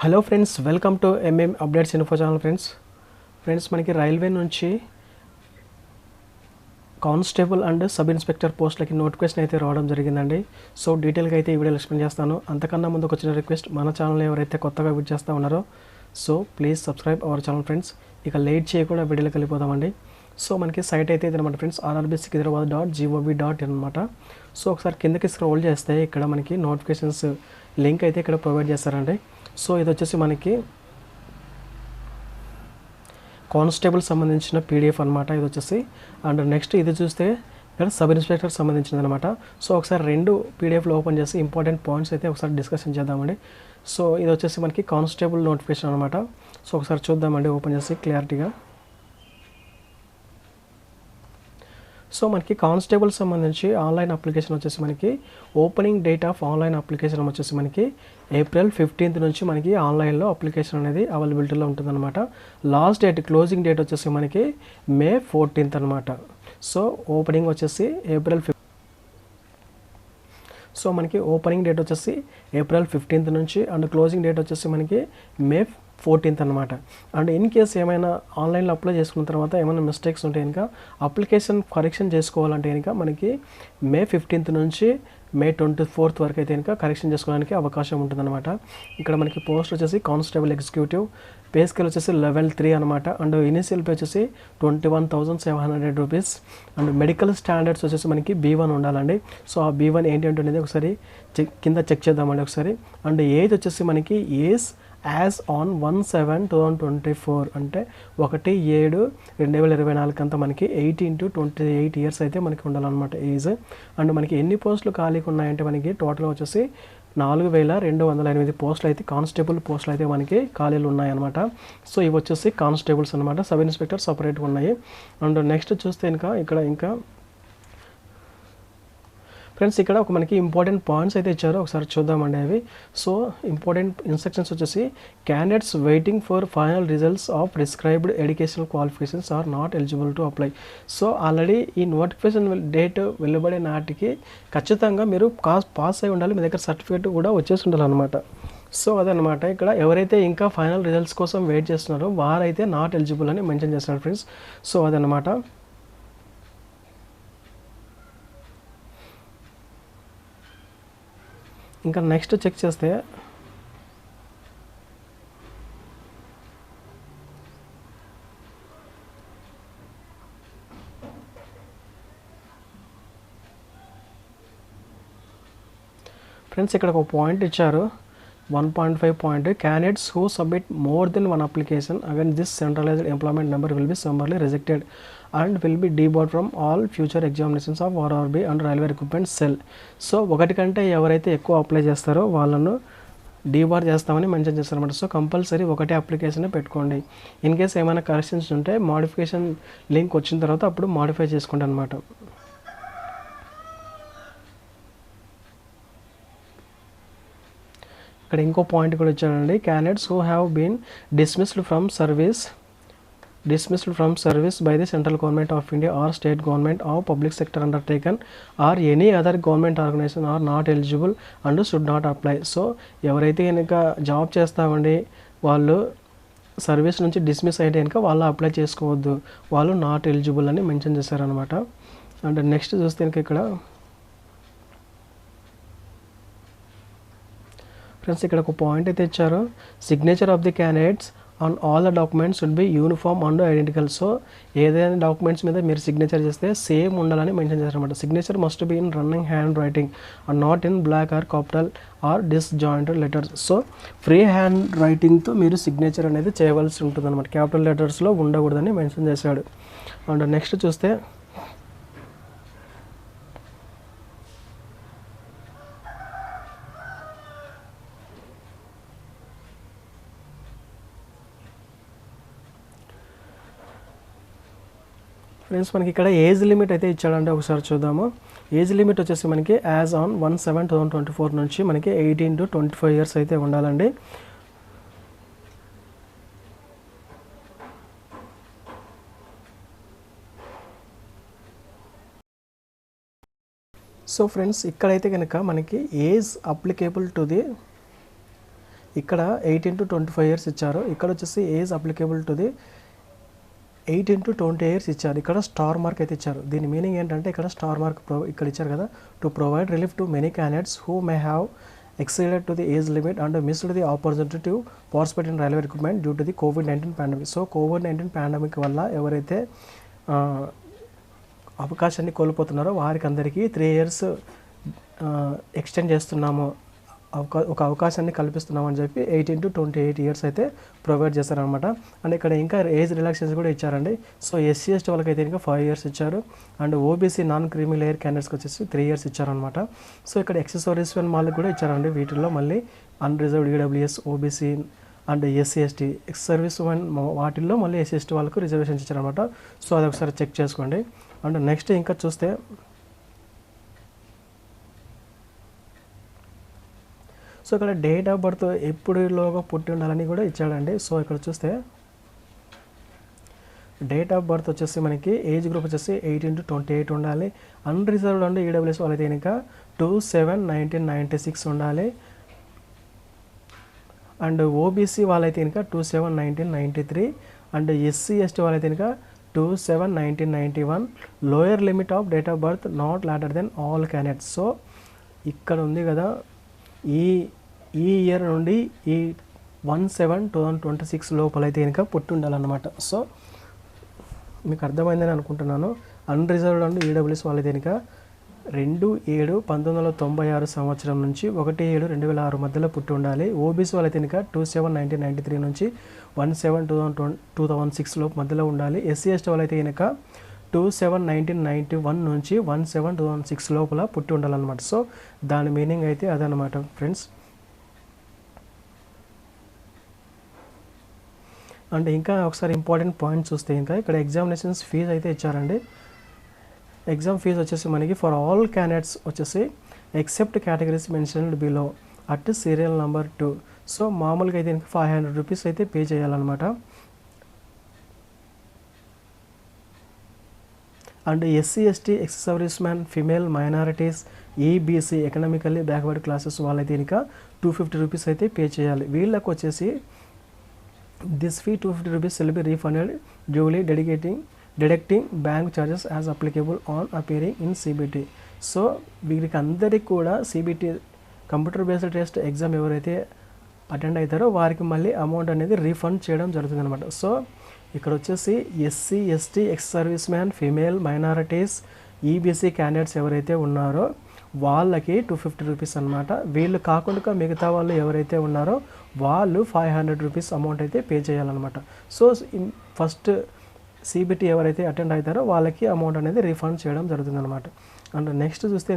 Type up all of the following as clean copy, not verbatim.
Hello friends, welcome to updates info channel. Friends మనకి railway నుంచి constable and sub inspector పోస్టులకి notification అయితే రావడం జరిగిందండి. సో డీటెయిల్గా అయితే ఈ వీడియోలో ఎక్స్ప్లెయిన్ చేస్తాను. అంతకన్నా ముందు ఒక చిన్న రిక్వెస్ట్, మన ఛానల్ ఎవరైతే కొత్తగా విజిట్ చేస్తూ ఉన్నారో so please subscribe our channel friends. ఇక లేట్ చేయకుండా వీడియోలోకి వెళ్ళిపోదామండి. సో మనకి సైట్ అయితే ఇదనమాట ఫ్రెండ్స్, rrbsikidrabad.gov.in అనమాట. సో ఒకసారి కిందకి స్క్రోల్ చేస్తే ఇక్కడ మనకి నోటిఫికేషన్స్ లింక్ అయితే ఇక్కడ ప్రొవైడ్ చేస్తారండి. సో ఇది వచ్చేసి మనకి కానిస్టేబుల్ సంబంధించిన పీడిఎఫ్ అనమాట ఇది వచ్చేసి. అండ్ నెక్స్ట్ ఇది చూస్తే ఇక్కడ సబ్ ఇన్స్పెక్టర్ సంబంధించింది అనమాట. సో ఒకసారి రెండు పీడిఎఫ్లో ఓపెన్ చేసి ఇంపార్టెంట్ పాయింట్స్ అయితే ఒకసారి డిస్కషన్ చేద్దామండి. సో ఇది వచ్చేసి మనకి కానిస్టేబుల్ నోటిఫికేషన్ అనమాట. సో ఒకసారి చూద్దామండి ఓపెన్ చేసి క్లారిటీగా. సో మనకి కానిస్టేబుల్ సంబంధించి ఆన్లైన్ అప్లికేషన్ వచ్చేసి మనకి opening date of online application వచ్చేసి మనకి April 15th నుంచి మనకి ఆన్లైన్లో అప్లికేషన్ అనేది అవైలబిలిటీలో ఉంటుందన్నమాట. లాస్ట్ డేట్ క్లోజింగ్ డేట్ వచ్చేసి మనకి May 14th అనమాట. సో ఓపెనింగ్ వచ్చేసి సో మనకి ఓపెనింగ్ డేట్ వచ్చేసి April 15th నుంచి అండ్ క్లోజింగ్ డేట్ వచ్చేసి మనకి May 14th అనమాట. అండ్ ఇన్ కేస్ ఏమైనా ఆన్లైన్లో అప్లై చేసుకున్న తర్వాత ఏమైనా మిస్టేక్స్ ఉంటే కనుక అప్లికేషన్ కరెక్షన్ చేసుకోవాలంటే కనుక మనకి May 15th నుంచి May 24th వరకు అయితే కనుక కరెక్షన్ చేసుకోవడానికి అవకాశం ఉంటుందన్నమాట. ఇక్కడ మనకి పోస్ట్ వచ్చేసి కానిస్టేబుల్ ఎగ్జిక్యూటివ్, పే స్కేల్ వచ్చేసి Level 3 అనమాట. అండ్ ఇనిషియల్ పే వచ్చేసి 21,700 రూపీస్. అండ్ మెడికల్ స్టాండర్డ్స్ వచ్చేసి మనకి B1 ఉండాలండి. సో ఆ B1 ఏంటి అనేది ఒకసారి కింద చెక్ చేద్దామండి ఒకసారి. అండ్ ఏజ్ వచ్చేసి మనకి యాజ్ ఆన్ 1/7/2024 అంటే 1/7/2024 అంతా మనకి 18 to 28 years అయితే మనకి ఉండాలన్నమాట ఏజ్. అండ్ మనకి ఎన్ని పోస్టులు ఖాళీగా ఉన్నాయంటే మనకి టోటల్ వచ్చేసి 4,208 పోస్టులు అయితే కానిస్టేబుల్ పోస్టులు అయితే మనకి ఖాళీలు ఉన్నాయన్నమాట. సో ఇవి వచ్చేసి కానిస్టేబుల్స్ అనమాట. సబ్ ఇన్స్పెక్టర్ సపరేట్గా ఉన్నాయి. అండ్ నెక్స్ట్ చూస్తే ఇంకా ఫ్రెండ్స్ ఇక్కడ ఒక మనకి ఇంపార్టెంట్ పాయింట్స్ అయితే ఇచ్చారు, ఒకసారి చూద్దామండి అవి. సో ఇంపార్టెంట్ ఇన్స్ట్రక్షన్స్ వచ్చేసి candidates waiting for final results of prescribed educational qualifications are not eligible to apply. So already ఈ నోటిఫికేషన్ డేట్ వెలువడే నాటికి ఖచ్చితంగా మీరు పాస్ అయి ఉండాలి, మీ దగ్గర సర్టిఫికేట్ కూడా వచ్చేసి ఉండాలన్నమాట. సో అదనమాట, ఇక్కడ ఎవరైతే ఇంకా ఫైనల్ రిజల్ట్స్ కోసం వెయిట్ చేస్తున్నారో వారైతే నాట్ ఎలిజిబుల్ అని మెన్షన్ చేస్తున్నారు ఫ్రెండ్స్. సో అదనమాట. ఇంకా నెక్స్ట్ చెక్ చేస్తే ఫ్రెండ్స్ ఇక్కడ ఒక పాయింట్ ఇచ్చారు, 1.5 point. Candidates who submit more than one application again this centralised employment number will be summarily rejected and will be debarred from all future examinations of RRB and railway recruitment cell. So ఒకటి కంటే ఎవరైతే ఎక్కువ apply చేస్తారో వాళ్ళను debar చేస్తామని mention చేస్తారన్నమాట. So compulsory ఒకటే application పెట్టుకోండి. ఇన్ కేస్ ఏమైనా కరెక్షన్స్ ఉంటే మోడిఫికేషన్ లింక్ వచ్చిన తర్వాత అప్పుడు మోడిఫై చేసుకోండి అనమాట. ఇక్కడ ఇంకో పాయింట్ కూడా ఇచ్చాడండి, candidates who have been dismissed from service by the central government of India or state government or public sector undertaken or any other government organization are not eligible and should not apply. So ఎవరైతే కనుక job చేస్తామండి వాళ్ళు service నుంచి dismiss అయితే కనుక వాళ్ళు apply చేసుకోవద్దు, వాళ్ళు నాట్ ఎలిజిబుల్ అని మెన్షన్ చేశారనమాట. అండ్ నెక్స్ట్ చూస్తే కనుక ఇక్కడ ఫ్రెండ్స్ ఇక్కడ ఒక పాయింట్ అయితే ఇచ్చారు, signature of the candidates on all the documents should be uniform and identical. So ఏదైనా డాక్యుమెంట్స్ మీద మీరు సిగ్నేచర్ చేస్తే సేమ్ ఉండాలని మెన్షన్ చేస్తారన్నమాట. Signature must be in running handwriting and not in block or capital or disjointed letters. So free hand రైటింగ్తో మీరు signature అనేది చేయవలసి ఉంటుంది అనమాట, క్యాపిటల్ లెటర్స్లో ఉండకూడదని మెన్షన్ చేశాడు. అండ్ నెక్స్ట్ చూస్తే ఫ్రెండ్స్ మనకి ఇక్కడ ఏజ్ లిమిట్ అయితే ఇచ్చాడంటే ఒకసారి చూద్దాము. ఏజ్ లిమిట్ వచ్చేసి మనకి యాజ్ ఆన్ 1/7/2024 నుంచి మనకి 18 to 25 years అయితే ఉండాలండి. సో ఫ్రెండ్స్ ఇక్కడైతే కనుక మనకి ఏజ్ అప్లికేబుల్ టు ది ఇక్కడ 18 to 25 years ఇచ్చారు. ఇక్కడ వచ్చేసి age applicable to the 18 to 20 years ఇచ్చారు. ఇక్కడ స్టార్ మార్క్ అయితే ఇచ్చారు. దీని మీనింగ్ ఏంటంటే ఇక్కడ స్టార్ మార్క్ ఇక్కడ ఇచ్చారు కదా, to provide relief to many candidates who may have exceeded to the age limit and missed the opportunity to participate in railway recruitment due to the COVID-19 pandemic. So COVID-19 pandemic వల్ల ఎవరైతే అవకాశాన్ని కోల్పోతున్నారో వారికి అందరికీ 3 years extend చేస్తున్నాము, ఒక అవకాశాన్ని కల్పిస్తున్నామని చెప్పి 18 to 28 years అయితే ప్రొవైడ్ చేస్తారనమాట. అండ్ ఇక్కడ ఇంకా ఏజ్ రిలాక్సేషన్ కూడా ఇచ్చారండి. సో ఎస్సీ ఎస్టీ వాళ్ళకి అయితే ఇంకా 5 years ఇచ్చారు. And OBC non creamy layer క్యాండిడేట్స్కి వచ్చేసి 3 years ఇచ్చారనమాట. సో ఇక్కడ ఎక్సెసరీస్ వాళ్ళకి కూడా ఇచ్చారండి. వీటిల్లో మళ్ళీ unreserved EWS, OBC and SC ST ex service వాటిల్లో మళ్ళీ ఎస్సీ ఎస్టీ వాళ్ళకు రిజర్వేషన్స్ ఇచ్చారనమాట. సో అది ఒకసారి చెక్ చేసుకోండి. అండ్ నెక్స్ట్ ఇంకా చూస్తే సో ఇక్కడ డేట్ ఆఫ్ బర్త్ ఎప్పుడులోగా పుట్టి ఉండాలని కూడా ఇచ్చాడండి. సో ఇక్కడ చూస్తే డేట్ ఆఫ్ బర్త్ వచ్చేసి మనకి ఏజ్ గ్రూప్ వచ్చేసి 18 to 28 ఉండాలి. అన్రిజర్వ్డ్ అండ్ ఈడబ్ల్యూఎస్ వాళ్ళైతే కనుక 2/7/1996 ఉండాలి. అండ్ ఓబీసీ వాళ్ళైతే కనుక 2/7/1993 అండ్ ఎస్సీ ఎస్టీ వాళ్ళైతే కనుక 2/7/1991. Lower limit of date of birth not later than all candidates. So ఇక్కడ ఉంది కదా, ఈ ఇయర్ నుండి ఈ 1/7/2026 లోపలైతే కనుక పుట్టి ఉండాలన్నమాట. సో మీకు అర్థమైందని అనుకుంటున్నాను. అన్రిజర్వ్డ్ అండ్ ఈడబ్ల్యూఎస్ వాళ్ళైతే కనుక 2/7/1996 సంవత్సరం నుంచి 1/7/2006 మధ్యలో పుట్టి ఉండాలి. ఓబీసీ వాళ్ళైతే కనుక 2/7/1993 నుంచి 1/7/2006 లోపు మధ్యలో ఉండాలి. ఎస్సీ ఎస్టీ వాళ్ళైతే కనుక 2/7/1991 నుంచి 1/7/2006 లోపల పుట్టి ఉండాలన్నమాట. సో దాని మీనింగ్ అయితే అదనమాట ఫ్రెండ్స్. అండ్ ఇంకా ఒకసారి ఇంపార్టెంట్ పాయింట్ చూస్తే ఇంకా ఇక్కడ ఎగ్జామినేషన్స్ ఫీజు అయితే ఇచ్చారండి. ఎగ్జామ్ ఫీజు వచ్చేసి మనకి ఫర్ ఆల్ క్యాండిడేట్స్ వచ్చేసి except categories mentioned below at serial number 2. So మామూలుగా అయితే ఇంకా 500 రూపీస్ అయితే పే చేయాలన్నమాట. And SC ST ex service man, female, minorities, EBC economically backward classes వాళ్ళైతే ఇంకా 250 రూపీస్ అయితే పే చేయాలి. వీళ్ళకి వచ్చేసి this fee 250 rupees will be refunded duly deducting bank charges as applicable on appearing in CBT. So వీరికి అందరికీ కూడా CBT computer based test exam ఎవరైతే అటెండ్ అవుతారో వారికి మళ్ళీ అమౌంట్ అనేది రీఫండ్ చేయడం జరుగుతుంది అనమాట. సో ఇక్కడ వచ్చేసి SC ST ex service man, female, minorities, EBC candidates ఎవరైతే ఉన్నారో వాళ్ళకి 250 రూపీస్ అనమాట. వీళ్ళు కాకుండా మిగతా వాళ్ళు ఎవరైతే ఉన్నారో వాళ్ళు 500 రూపీస్ అమౌంట్ అయితే పే చేయాలన్నమాట. సో ఫస్ట్ సిబిటీ ఎవరైతే అటెండ్ అవుతారో వాళ్ళకి అమౌంట్ అనేది రీఫండ్ చేయడం జరుగుతుంది అనమాట. అండ్ నెక్స్ట్ చూస్తే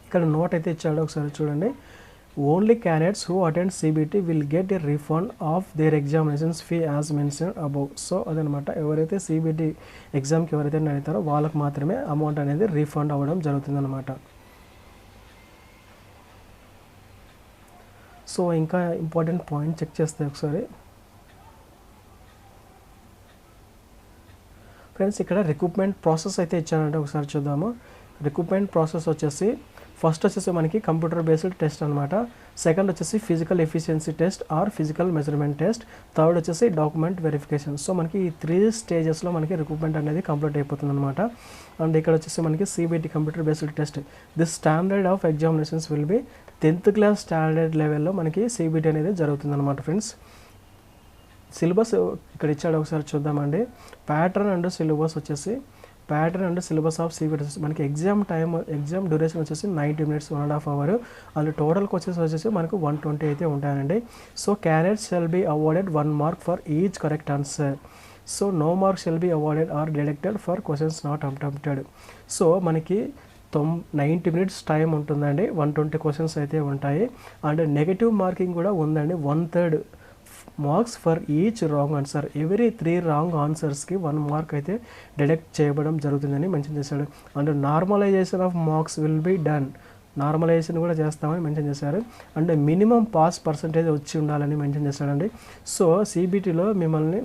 ఇక్కడ నోట్ అయితే ఇచ్చాడు, ఒకసారి చూడండి. Only candidates who attend CBT will get a refund of their examinations fee as mentioned above. So అదనమాట, ఎవరైతే సిబిటీ ఎగ్జామ్కి ఎవరైతే అడుగుతారో వాళ్ళకి మాత్రమే అమౌంట్ అనేది రీఫండ్ అవ్వడం జరుగుతుంది అనమాట. సో ఇంకా ఇంపార్టెంట్ పాయింట్ చెక్ చేస్తే ఒకసారి ఫ్రెండ్స్, ఇక్కడ రిక్రూట్మెంట్ ప్రాసెస్ అయితే ఇచ్చానంటే ఒకసారి చూద్దాము. రిక్రూట్మెంట్ ప్రాసెస్ వచ్చేసి ఫస్ట్ వచ్చేసి మనకి కంప్యూటర్ బేస్డ్ టెస్ట్ అనమాట. సెకండ్ వచ్చేసి physical efficiency test or physical measurement test. Third వచ్చేసి డాక్యుమెంట్ వెరిఫికేషన్. సో మనకి ఈ 3 స్టేజెస్లో మనకి రిక్రూట్మెంట్ అనేది కంప్లీట్ అయిపోతుంది అనమాట. అండ్ ఇక్కడ వచ్చేసి మనకి CBT computer based test. This standard of examinations will be 10th class standard లెవెల్లో మనకి సిబిటీ అనేది జరుగుతుంది అనమాట ఫ్రెండ్స్. సిలబస్ ఇక్కడ ఇచ్చాడు, ఒకసారి చూద్దామండి. ప్యాటర్న్ అండ్ సిలబస్ వచ్చేసి pattern and syllabus of CBT మనకి ఎగ్జామ్ డ్యూరేషన్ వచ్చేసి 90 minutes 1.5 hours. And total questions వచ్చేసి మనకు 120 అయితే ఉంటాయండి. So candidates shall be awarded 1 mark for each correct answer. So no mark shall be awarded or deducted for questions not attempted. So మనకి 90 minutes time ఉంటుందండి. 120 questions అయితే ఉంటాయి. And negative marking కూడా ఉందండి. 1/3 marks for each wrong answer. Every 3 wrong ఆన్సర్స్కి 1 mark అయితే deduct చేయడం జరుగుతుందని మెన్షన్ చేశాడు. And normalisation of marks will be done. Normalisation కూడా చేస్తామని మెన్షన్ చేశారు. అండ్ మినిమం పాస్ పర్సంటేజ్ వచ్చి ఉండాలని మెన్షన్ చేశాడండి. సో సిబిటీలో మిమ్మల్ని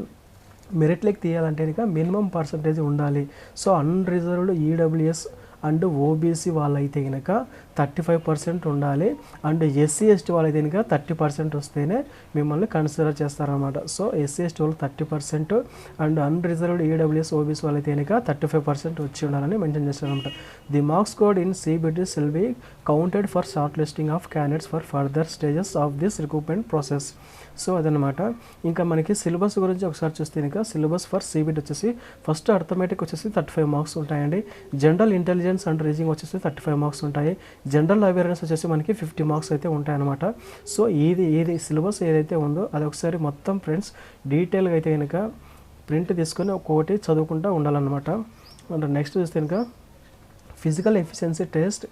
మెరిట్లకి తీయాలంటే కనుక మినిమం పర్సంటేజ్ ఉండాలి. So unreserved EWS and OBC వాళ్ళైతే కనుక 35% ఉండాలి, అండ్ ఎస్సీ ఎస్టీ వాళ్ళైతే కనుక 30% వస్తేనే మిమ్మల్ని కన్సిడర్ చేస్తారనమాట. సో ఎస్సీ ఎస్టీ వాళ్ళు 30% అండ్ అన్రిజర్వ్డ్ ఈడబ్ల్యూఎస్ ఓబీసీ వాళ్ళైతే కనుక 35% వచ్చి ఉండాలని మెన్షన్ చేస్తారనమాట. The marks code in CBT will be counted for short listing of candidates for further stages of this recruitment process. So అదనమాట. ఇంకా మనకి సిలబస్ గురించి ఒకసారి చూస్తే కనుక సిలబస్ ఫర్ సిబిటి వచ్చేసి ఫస్ట్ అర్థమెటిక్ వచ్చేసి 35 మార్క్స్ ఉంటాయండి, జనరల్ ఇంటెలిజెన్స్ అండ్ రీజనింగ్ వచ్చేసి 35 మార్క్స్ ఉంటాయి, జనరల్ అవేర్నెస్ వచ్చేసి మనకి 50 మార్క్స్ అయితే ఉంటాయన్నమాట. సో ఏది సిలబస్ ఏదైతే ఉందో అది ఒకసారి మొత్తం ఫ్రెండ్స్ డీటెయిల్గా అయితే కనుక ప్రింట్ తీసుకొని ఒక్కొక్కటి చదువుకుంటూ ఉండాలన్నమాట. అండ్ నెక్స్ట్ చూస్తే కనుక physical efficiency test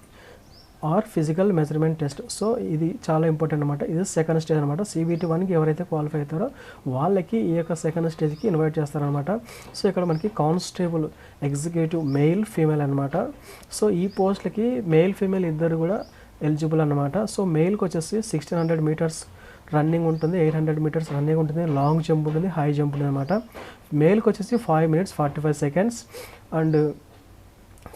or physical measurement test. So ఇది చాలా ఇంపార్టెంట్ అనమాట. ఇది సెకండ్ స్టేజ్ అనమాట. సిబిటి 1కి ఎవరైతే క్వాలిఫై అవుతారో వాళ్ళకి ఈ యొక్క సెకండ్ స్టేజ్కి ఇన్వైట్ చేస్తారనమాట. సో ఇక్కడ మనకి కానిస్టేబుల్ ఎగ్జిక్యూటివ్ మెయిల్ ఫీమేల్ అనమాట. సో ఈ పోస్ట్లకి మెయిల్ ఫీమేల్ ఇద్దరు కూడా ఎలిజిబుల్ అనమాట. సో మెయిల్కి వచ్చేసి 1600 మీటర్స్ రన్నింగ్ ఉంటుంది, 800 మీటర్స్ రన్నింగ్ ఉంటుంది, లాంగ్ జంప్ ఉంటుంది, హై జంప్ ఉంటుంది అనమాట. మెయిల్కి వచ్చేసి 5 minutes 45 seconds అండ్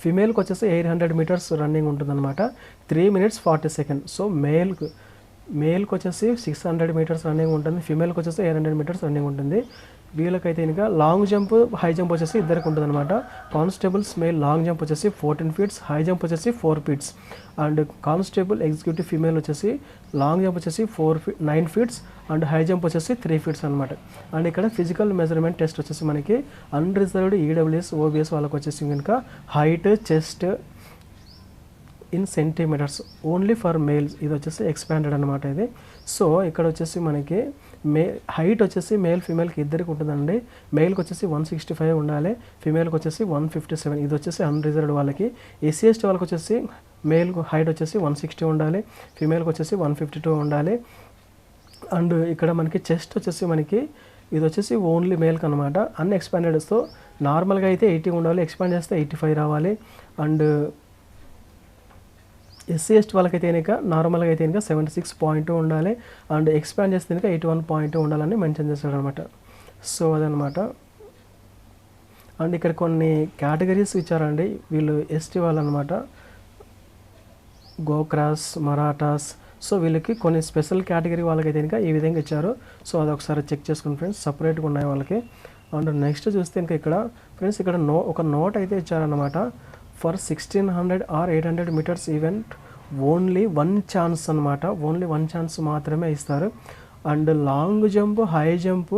ఫిమేల్కి వచ్చేసి 800 మీటర్స్ రన్నింగ్ ఉంటుందన్నమాట, 3 minutes 40 seconds. సో మేల్కి వచ్చేసి 600 మీటర్స్ రన్నింగ్ ఉంటుంది, ఫిమేల్కి వచ్చేసి 800 మీటర్స్ రన్నింగ్ ఉంటుంది. వీళ్ళకైతే ఇంకా లాంగ్ జంప్ హై జంప్ వచ్చేసి ఇద్దరికి ఉంటుంది అనమాట. కానిస్టేబుల్స్ మేల్ లాంగ్ జంప్ వచ్చేసి 14 feet, హై జంప్ వచ్చేసి 4 feet and constable executive female వచ్చేసి లాంగ్ జంప్ వచ్చేసి 9 feet అండ్ హై జంప్ వచ్చేసి 3 feet అనమాట. అండ్ ఇక్కడ ఫిజికల్ మెజర్మెంట్ టెస్ట్ వచ్చేసి మనకి అన్రిజర్వ్డ్ ఈడబ్ల్యూఎస్ ఓబీఎస్ వాళ్ళకి వచ్చేసి కనుక height chest in centimetres only for males, ఇది వచ్చేసి ఎక్స్పాండెడ్ అనమాట ఇది. సో ఇక్కడ వచ్చేసి మనకి హైట్ వచ్చేసి మేల్ ఫీమేల్కి ఇద్దరికి ఉంటుందండి. మేల్కి వచ్చేసి 165 ఉండాలి, ఫీమేల్కి వచ్చేసి 157, ఇది వచ్చేసి అన్రిజర్వ్డ్ వాళ్ళకి. ఎస్సీ ఎస్టీ వాళ్ళకి వచ్చేసి మేల్ హైట్ వచ్చేసి 160 ఉండాలి, ఫీమేల్కి వచ్చేసి 152 ఉండాలి. అండ్ ఇక్కడ మనకి చెస్ట్ వచ్చేసి మనకి ఇది వచ్చేసి ఓన్లీ మేల్కి అనమాట, అన్ఎక్స్పాండెడ్తో నార్మల్గా అయితే 80 ఉండాలి, ఎక్స్పాండ్ చేస్తే 85 రావాలి. అండ్ ఎస్సీ ఎస్టీ వాళ్ళకైతే కనుక నార్మల్గా అయితే కనుక 76.2 ఉండాలి, అండ్ ఎక్స్పాండ్ చేస్తే కనుక 81.2 ఉండాలని మెన్షన్ చేస్తాడు అనమాట. సో అదనమాట. అండ్ ఇక్కడ కొన్ని కేటగిరీస్ ఇచ్చారండి వీళ్ళు ఎస్టీ వాళ్ళు అనమాట, గోక్రాస్, మరాఠాస్. సో వీళ్ళకి కొన్ని స్పెషల్ కేటగిరీ వాళ్ళకైతే కనుక ఈ విధంగా ఇచ్చారు. సో అది ఒకసారి చెక్ చేసుకుని ఫ్రెండ్స్, సపరేట్గా ఉన్నాయి వాళ్ళకి. అండ్ నెక్స్ట్ చూస్తే ఇంకా ఇక్కడ ఫ్రెండ్స్ ఇక్కడ ఒక నోట్ అయితే ఇచ్చారనమాట. For 1600 or 800 metres event only 1 chance అనమాట, ఓన్లీ 1 ఛాన్స్ మాత్రమే ఇస్తారు. And long jump high jump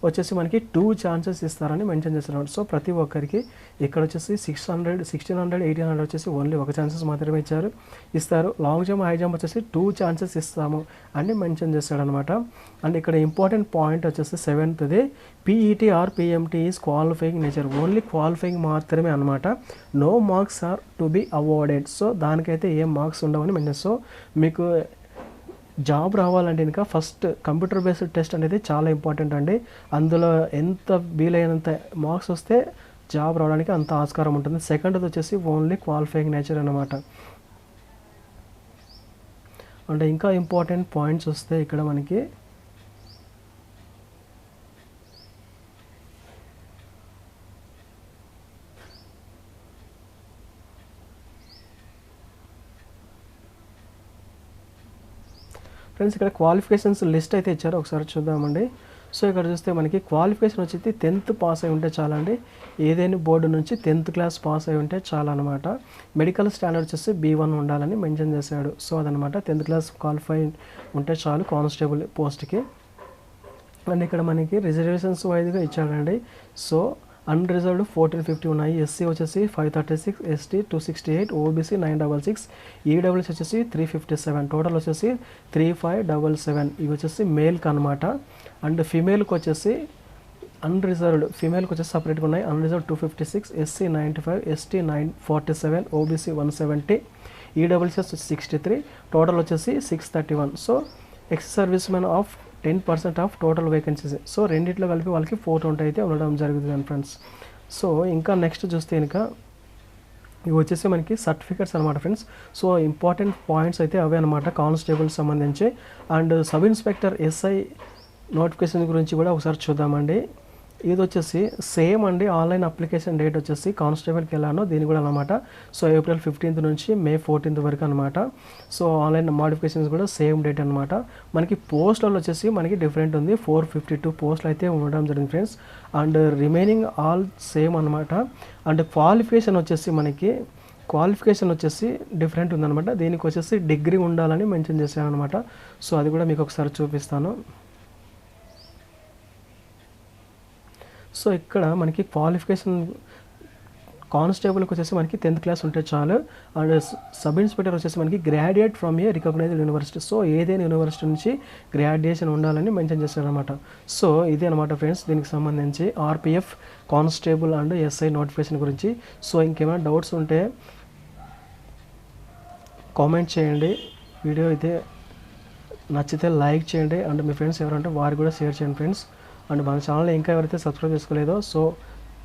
వచ్చేసి మనకి 2 chances ఇస్తారని మెన్షన్ చేస్తున్నారు. సో ప్రతి ఒక్కరికి ఇక్కడ వచ్చేసి 600, 1600, 1800 వచ్చేసి ఓన్లీ 1 ఛాన్సెస్ మాత్రమే ఇస్తారు. లాంగ్ జంప్ హై జంప్ వచ్చేసి 2 chances ఇస్తాము అని మెన్షన్ చేస్తాడు అనమాట. అండ్ ఇక్కడ ఇంపార్టెంట్ పాయింట్ వచ్చేసి 7th PET or PMT is qualifying nature, only qualifying మాత్రమే అనమాట. No marks are to be awarded. So దానికైతే ఏం మార్క్స్ ఉండవని మెన్షన్. సో మీకు జాబ్ రావాలంటే ఇంకా ఫస్ట్ కంప్యూటర్ బేస్డ్ టెస్ట్ అనేది చాలా ఇంపార్టెంట్ అండి. అందులో ఎంత వీలైనంత మార్క్స్ వస్తే జాబ్ రావడానికి అంత ఆస్కారం ఉంటుంది. సెకండ్ది వచ్చేసి ఓన్లీ క్వాలిఫైయింగ్ నేచర్ అన్నమాట. అంటే ఇంకా ఇంపార్టెంట్ పాయింట్స్ వస్తే ఇక్కడ మనకి ఫ్రెండ్స్ ఇక్కడ క్వాలిఫికేషన్స్ లిస్ట్ అయితే ఇచ్చారు, ఒకసారి చూద్దామండి. సో ఇక్కడ చూస్తే మనకి క్వాలిఫికేషన్ వచ్చి 10th పాస్ అయి ఉంటే చాలా అండి, ఏదైనా బోర్డు నుంచి 10th క్లాస్ పాస్ అయి ఉంటే చాలా అనమాట. మెడికల్ స్టాండర్డ్ వచ్చేసి B1 ఉండాలని మెన్షన్ చేశాడు. సో అదనమాట 10th క్లాస్ క్వాలిఫై ఉంటే చాలు కానిస్టేబుల్ పోస్ట్కి. అండ్ ఇక్కడ మనకి రిజర్వేషన్స్ వైజ్గా ఇచ్చాడండి. సో అన్రిజర్వ్డ్ 1450 ఉన్నాయి, ఎస్సీ వచ్చేసి 536, ఎస్టీ 268, ఓబీసీ 966, ఈడబ్ల్యూఎస్ వచ్చేసి 357, టోటల్ వచ్చేసి 3577. ఇవి వచ్చేసి మేల్కి అనమాట. అండ్ ఫీమేల్కి వచ్చేసి అన్రిజర్వ్డ్ ఫీమేల్కి వచ్చేసి సపరేట్గా ఉన్నాయి. Unreserved 256, SC 95, ST 947, OBC 170, EWS 63, total వచ్చేసి 631. So ex service men of 10% of total vacancies. So రెండిట్లో కలిపి వాళ్ళకి 420 అయితే ఉండడం జరుగుతుంది ఫ్రెండ్స్. సో ఇంకా నెక్స్ట్ చూస్తే కనుక ఇవి వచ్చేసి మనకి సర్టిఫికేట్స్ అనమాట ఫ్రెండ్స్. సో ఇంపార్టెంట్ పాయింట్స్ అయితే అవే అనమాట కానిస్టేబుల్ సంబంధించి. And sub inspector SI notification గురించి కూడా ఒకసారి చూద్దామండి. ఇది వచ్చేసి సేమ్ అండి, ఆన్లైన్ అప్లికేషన్ డేట్ వచ్చేసి కానిస్టేబుల్కి వెళ్ళాను దీని కూడా అనమాట. సో ఏప్రిల్ 15th నుంచి మే 14th వరకు అనమాట. సో ఆన్లైన్ మోడిఫికేషన్స్ కూడా సేమ్ డేట్ అనమాట. మనకి పోస్టులలో వచ్చేసి మనకి డిఫరెంట్ ఉంది, 452 పోస్టులు అయితే ఉండడం జరిగింది friends. And remaining all same అనమాట. అండ్ క్వాలిఫికేషన్ వచ్చేసి డిఫరెంట్ ఉందన్నమాట. దీనికి వచ్చేసి డిగ్రీ ఉండాలని మెన్షన్ చేశాను అనమాట. సో అది కూడా మీకు ఒకసారి చూపిస్తాను. సో ఇక్కడ మనకి క్వాలిఫికేషన్ కానిస్టేబుల్కి వచ్చేసి మనకి 10th క్లాస్ ఉంటే చాలు. అండ్ సబ్ ఇన్స్పెక్టర్ వచ్చేసి మనకి graduate from a recognised university. So ఏదైనా యూనివర్సిటీ నుంచి గ్రాడ్యుయేషన్ ఉండాలని మెన్షన్ చేశారనమాట. సో ఇదే అనమాట ఫ్రెండ్స్ దీనికి సంబంధించి RPF constable and SI notification గురించి. సో ఇంకేమైనా డౌట్స్ ఉంటే కామెంట్ చేయండి. వీడియో అయితే నచ్చితే లైక్ చేయండి. అండ్ మీ ఫ్రెండ్స్ ఎవరంటే వారు కూడా షేర్ చేయండి ఫ్రెండ్స్. అండ్ మన ఛానల్ ఇంకా ఎవరైతే సబ్స్క్రైబ్ చేసుకోలేదో so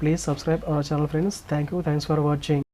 please subscribe our channel friends. Thanks for watching.